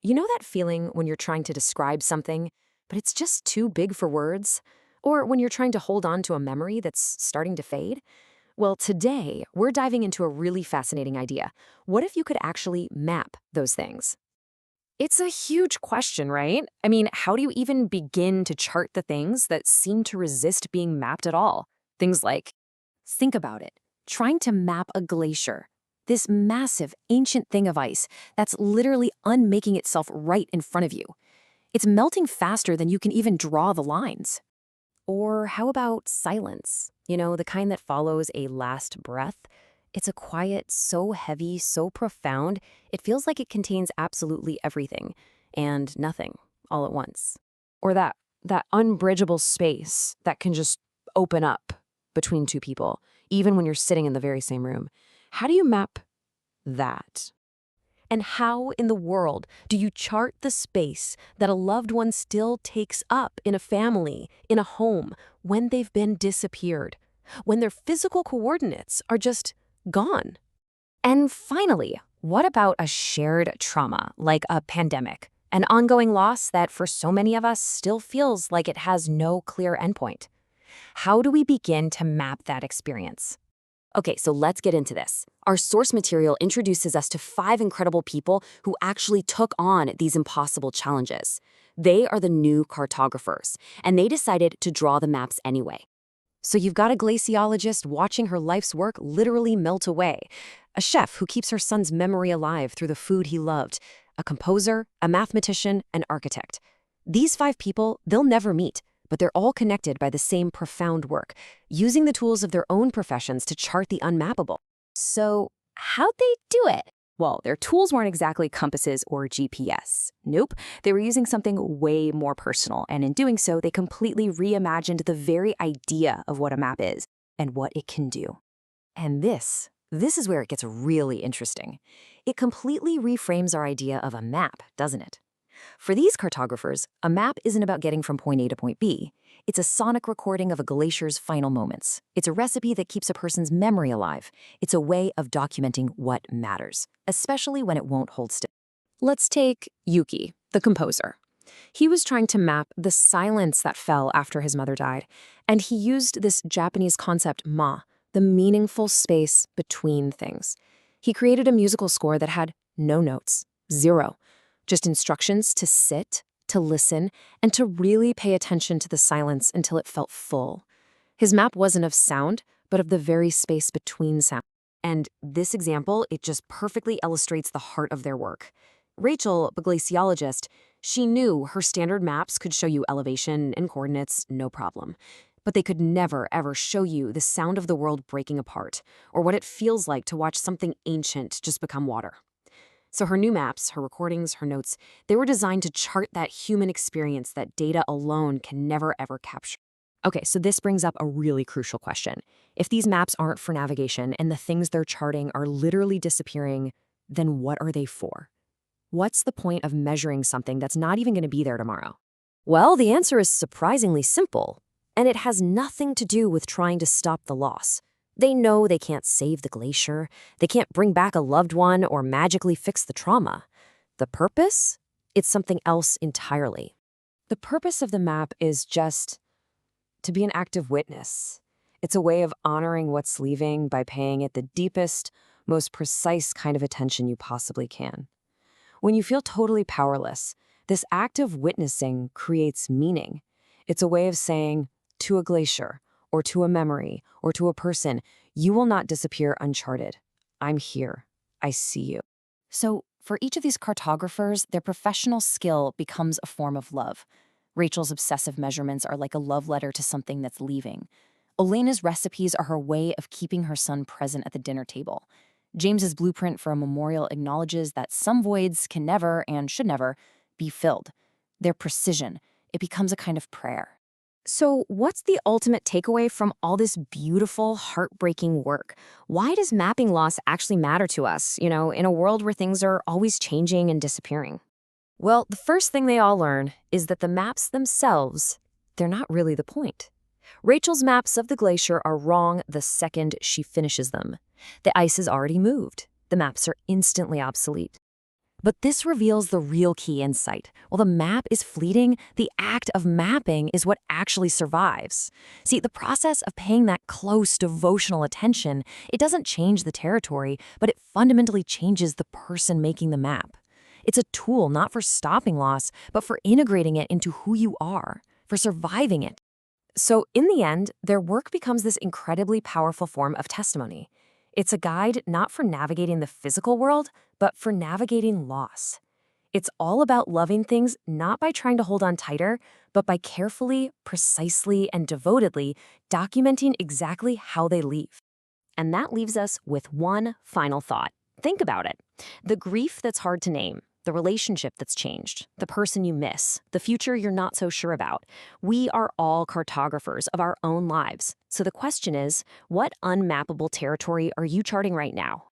You know that feeling when you're trying to describe something, but it's just too big for words? Or when you're trying to hold on to a memory that's starting to fade? Well, today, we're diving into a really fascinating idea. What if you could actually map those things? It's a huge question, right? I mean, how do you even begin to chart the things that seem to resist being mapped at all? Things like, think about it, trying to map a glacier. This massive, ancient thing of ice that's literally unmaking itself right in front of you. It's melting faster than you can even draw the lines. Or how about silence? You know, the kind that follows a last breath? It's a quiet, so heavy, so profound, it feels like it contains absolutely everything and nothing all at once. Or that unbridgeable space that can just open up between two people, even when you're sitting in the very same room. How do you map that? And how in the world do you chart the space that a loved one still takes up in a family, in a home, when they've been disappeared, when their physical coordinates are just gone? And finally, what about a shared trauma, like a pandemic, an ongoing loss that for so many of us still feels like it has no clear endpoint? How do we begin to map that experience? Okay, so let's get into this. Our source material introduces us to 5 incredible people who actually took on these impossible challenges. They are the new cartographers, and they decided to draw the maps anyway. So you've got a glaciologist watching her life's work literally melt away, a chef who keeps her son's memory alive through the food he loved, a composer, a mathematician, an architect. These 5 people, they'll never meet, but they're all connected by the same profound work, using the tools of their own professions to chart the unmappable. So, how'd they do it? Well, their tools weren't exactly compasses or GPS. Nope, they were using something way more personal, and in doing so, they completely reimagined the very idea of what a map is and what it can do. And this is where it gets really interesting. It completely reframes our idea of a map, doesn't it? For these cartographers, a map isn't about getting from point A to point B. It's a sonic recording of a glacier's final moments. It's a recipe that keeps a person's memory alive. It's a way of documenting what matters, especially when it won't hold still. Let's take Yuki, the composer. He was trying to map the silence that fell after his mother died, and he used this Japanese concept ma, the meaningful space between things. He created a musical score that had no notes, zero. Just instructions to sit, to listen, and to really pay attention to the silence until it felt full. His map wasn't of sound, but of the very space between sound. And this example, it just perfectly illustrates the heart of their work. Rachel, the glaciologist, she knew her standard maps could show you elevation and coordinates, no problem. But they could never, ever show you the sound of the world breaking apart, or what it feels like to watch something ancient just become water. So her new maps, her recordings, her notes, they were designed to chart that human experience that data alone can never ever capture. Okay, so this brings up a really crucial question. If these maps aren't for navigation and the things they're charting are literally disappearing, then what are they for? What's the point of measuring something that's not even going to be there tomorrow? Well, the answer is surprisingly simple, and it has nothing to do with trying to stop the loss. They know they can't save the glacier, they can't bring back a loved one or magically fix the trauma. The purpose? It's something else entirely. The purpose of the map is just to be an active witness. It's a way of honoring what's leaving by paying it the deepest, most precise kind of attention you possibly can. When you feel totally powerless, this active witnessing creates meaning. It's a way of saying, to a glacier, or to a memory, or to a person, you will not disappear uncharted. I'm here. I see you. So, for each of these cartographers, their professional skill becomes a form of love. Rachel's obsessive measurements are like a love letter to something that's leaving. Elena's recipes are her way of keeping her son present at the dinner table. James's blueprint for a memorial acknowledges that some voids can never, and should never, be filled. Their precision, it becomes a kind of prayer. So what's the ultimate takeaway from all this beautiful, heartbreaking work? Why does mapping loss actually matter to us, in a world where things are always changing and disappearing? Well, the first thing they all learn is that the maps themselves, they're not really the point. Rachel's maps of the glacier are wrong the second she finishes them. The ice has already moved. The maps are instantly obsolete. But this reveals the real key insight. While the map is fleeting, the act of mapping is what actually survives. See, the process of paying that close devotional attention, it doesn't change the territory, but it fundamentally changes the person making the map. It's a tool not for stopping loss, but for integrating it into who you are, for surviving it. So, in the end, their work becomes this incredibly powerful form of testimony. It's a guide not for navigating the physical world, but for navigating loss. It's all about loving things not by trying to hold on tighter, but by carefully, precisely, and devotedly documenting exactly how they leave. And that leaves us with one final thought. Think about it. The grief that's hard to name, the relationship that's changed, the person you miss, the future you're not so sure about. We are all cartographers of our own lives. So the question is, what unmappable territory are you charting right now?